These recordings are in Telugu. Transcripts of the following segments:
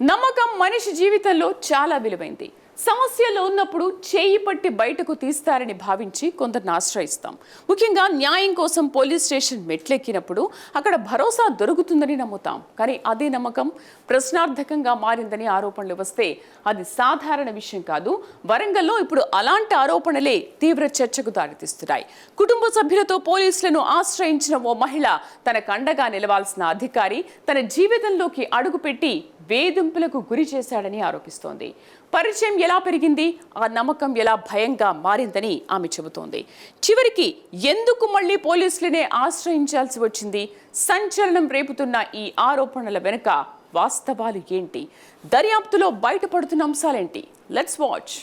నమ్మకం మనిషి జీవితంలో చాలా విలువైంది. సమస్యలో ఉన్నప్పుడు చేయి పట్టి బయటకు తీస్తారని భావించి కొందరిని ఆశ్రయిస్తాం. ముఖ్యంగా న్యాయం కోసం పోలీస్ స్టేషన్ మెట్లెక్కినప్పుడు అక్కడ భరోసా దొరుకుతుందని నమ్ముతాం. కానీ అదే నమ్మకం ప్రశ్నార్థకంగా మారిందని ఆరోపణలు వస్తే అది సాధారణ విషయం కాదు. వరంగల్లో ఇప్పుడు అలాంటి ఆరోపణలే తీవ్ర చర్చకు దారితీస్తున్నాయి. కుటుంబ సభ్యులతో పోలీసులను ఆశ్రయించిన ఓ మహిళ తనకు అండగా నిలవాల్సిన అధికారి తన జీవితంలోకి అడుగుపెట్టి వేధింపులకు గురి చేశాడని ఆరోపిస్తోంది. పరిచయం ఎలా పెరిగింది, ఆ నమ్మకం ఎలా భయంగా మారిందని ఆమె చెబుతోంది. చివరికి ఎందుకు మళ్ళీ పోలీసులనే ఆశ్రయించాల్సి వచ్చింది? సంచలనం రేపుతున్న ఈ ఆరోపణల వెనుక వాస్తవాలు ఏంటి? దర్యాప్తులో బయటపడుతున్న అంశాలేంటి? Let's watch.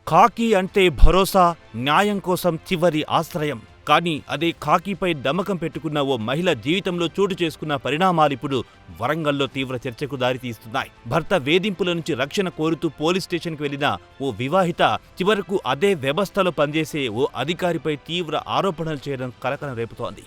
ఖాకీ అంటే భరోసా, న్యాయం కోసం చివరి ఆశ్రయం. కానీ అదే ఖాకీపై నమ్మకం పెట్టుకున్న ఓ మహిళ జీవితంలో చోటు చేసుకున్న పరిణామాలిప్పుడు వరంగల్లో తీవ్ర చర్చకు దారితీస్తున్నాయి. భర్త వేధింపుల నుంచి రక్షణ కోరుతూ పోలీస్ స్టేషన్కి వెళ్లిన ఓ వివాహిత చివరకు అదే వ్యవస్థలో పనిచేసే ఓ అధికారిపై తీవ్ర ఆరోపణలు చేయడం కలకలం రేపుతోంది.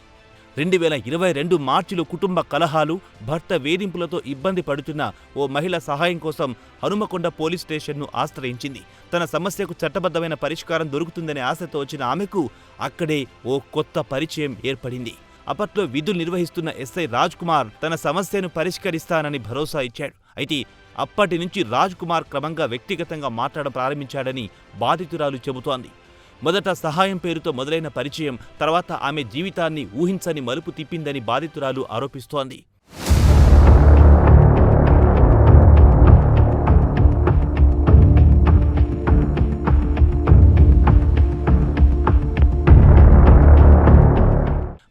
2022 మార్చిలో కుటుంబ కలహాలు, భర్త వేధింపులతో ఇబ్బంది పడుతున్న ఓ మహిళ సహాయం కోసం హనుమకొండ పోలీస్ స్టేషన్ను ఆశ్రయించింది. తన సమస్యకు చట్టబద్ధమైన పరిష్కారం దొరుకుతుందనే ఆశతో వచ్చిన ఆమెకు అక్కడే ఓ కొత్త పరిచయం ఏర్పడింది. అప్పట్లో విధులు నిర్వహిస్తున్న ఎస్ఐ రాజ్ కుమార్ తన సమస్యను పరిష్కరిస్తానని భరోసా ఇచ్చాడు. అయితే అప్పటి నుంచి రాజ్ కుమార్ క్రమంగా వ్యక్తిగతంగా మాట్లాడడం ప్రారంభించాడని బాధితురాలు చెబుతోంది. మొదట సహాయం పేరుతో మొదలైన పరిచయం తర్వాత ఆమె జీవితాన్ని ఊహించని మలుపు తిప్పిందని బాధితురాలు ఆరోపిస్తోంది.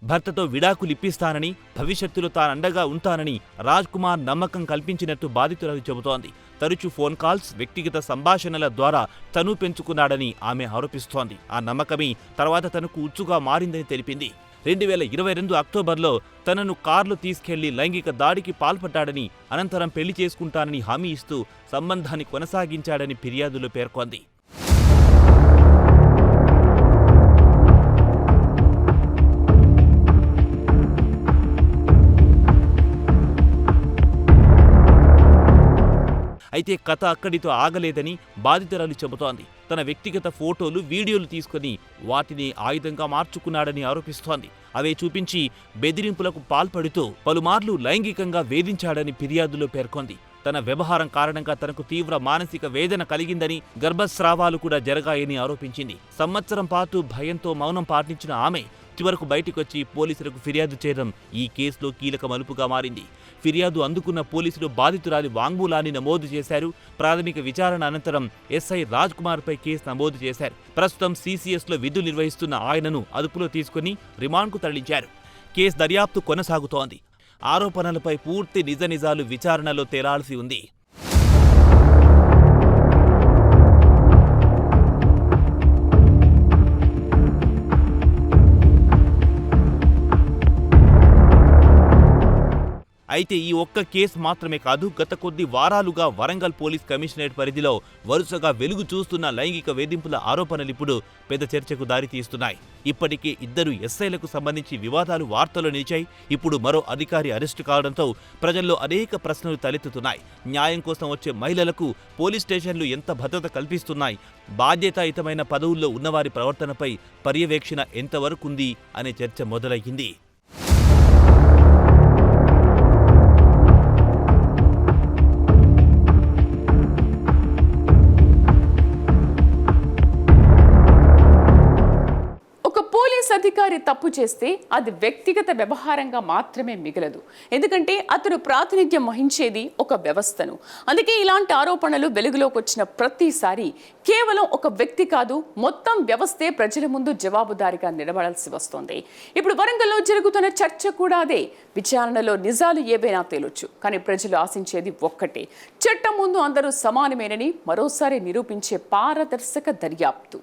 భర్తతో విడాకులిప్పిస్తానని, భవిష్యత్తులో తానండగా ఉంటానని రాజ్ కుమార్ నమ్మకం కల్పించినట్టు బాధితురాలు చెబుతోంది. తరచూ ఫోన్ కాల్స్, వ్యక్తిగత సంభాషణల ద్వారా తను పెంచుకున్నాడని ఆమె ఆరోపిస్తోంది. ఆ నమ్మకమే తర్వాత తనకు ఉచ్చుగా మారిందని తెలిపింది. 2022 అక్టోబర్లో తనను కార్లో తీసుకెళ్లి లైంగిక దాడికి పాల్పడ్డాడని, అనంతరం పెళ్లి చేసుకుంటానని హామీ ఇస్తూ సంబంధాన్ని కొనసాగించాడని ఫిర్యాదులో పేర్కొంది. అయితే కథ అక్కడితో ఆగలేదని బాధితురాలు చెబుతోంది. తన వ్యక్తిగత ఫోటోలు, వీడియోలు తీసుకుని వాటిని ఆయుధంగా మార్చుకున్నాడని ఆరోపిస్తోంది. అవే చూపించి బెదిరింపులకు పాల్పడుతూ పలుమార్లు లైంగికంగా వేధించాడని ఫిర్యాదులో పేర్కొంది. తన వ్యవహారం కారణంగా తనకు తీవ్ర మానసిక వేదన కలిగిందని, గర్భస్రావాలు కూడా జరిగాయని ఆరోపించింది. సంవత్సరం పాటు భయంతో మౌనం పాటించిన ఆమె చివరకు బయటకొచ్చి పోలీసులకు ఫిర్యాదు చేయడం ఈ కేసులో కీలక మలుపుగా మారింది. ఫిర్యాదు అందుకున్న పోలీసులు బాధితురాలి వాంగ్మూలాన్ని నమోదు చేశారు. ప్రాథమిక విచారణ అనంతరం ఎస్ఐ రాజ్ కుమార్పై కేసు నమోదు చేశారు. ప్రస్తుతం సీసీఎస్లో విధులు నిర్వహిస్తున్న ఆయనను అదుపులో తీసుకుని రిమాండ్కు తరలించారు. కేసు దర్యాప్తు కొనసాగుతోంది. ఆరోపణలపై పూర్తి నిజాలు విచారణలో తేలాల్సి ఉంది. అయితే ఈ ఒక్క కేసు మాత్రమే కాదు, గత కొద్ది వారాలుగా వరంగల్ పోలీస్ కమిషనరేట్ పరిధిలో వరుసగా వెలుగు చూస్తున్న లైంగిక వేధింపుల ఆరోపణలిప్పుడు పెద్ద చర్చకు దారితీస్తున్నాయి. ఇప్పటికే 2 ఎస్ఐలకు సంబంధించి వివాదాలు వార్తలు నిలిచాయి. ఇప్పుడు మరో అధికారి అరెస్టు కావడంతో ప్రజల్లో అనేక ప్రశ్నలు తలెత్తుతున్నాయి. న్యాయం కోసం వచ్చే మహిళలకు పోలీస్ స్టేషన్లు ఎంత భద్రత కల్పిస్తున్నాయి? బాధ్యతాయుతమైన పదవుల్లో ఉన్నవారి ప్రవర్తనపై పర్యవేక్షణ ఎంతవరకుంది అనే చర్చ మొదలయ్యింది. అధికారి తప్పు చేస్తే అది వ్యక్తిగత వ్యవహారంగా మాత్రమే మిగలదు. ఎందుకంటే అతను ప్రాతినిధ్యం వహించేది ఒక వ్యవస్థను. అందుకే ఇలాంటి ఆరోపణలు వెలుగులోకి వచ్చిన ప్రతిసారి కేవలం ఒక వ్యక్తి కాదు, మొత్తం వ్యవస్థే ప్రజల ముందు జవాబుదారీగా నిలబడాల్సి వస్తోంది. ఇప్పుడు వరంగల్లో జరుగుతున్న చర్చ కూడా అదే. విచారణలో నిజాలు ఏవైనా తేలొచ్చు, కానీ ప్రజలు ఆశించేది ఒక్కటే: చట్టం ముందు అందరూ సమానమేనని మరోసారి నిరూపించే పారదర్శక దర్యాప్తు.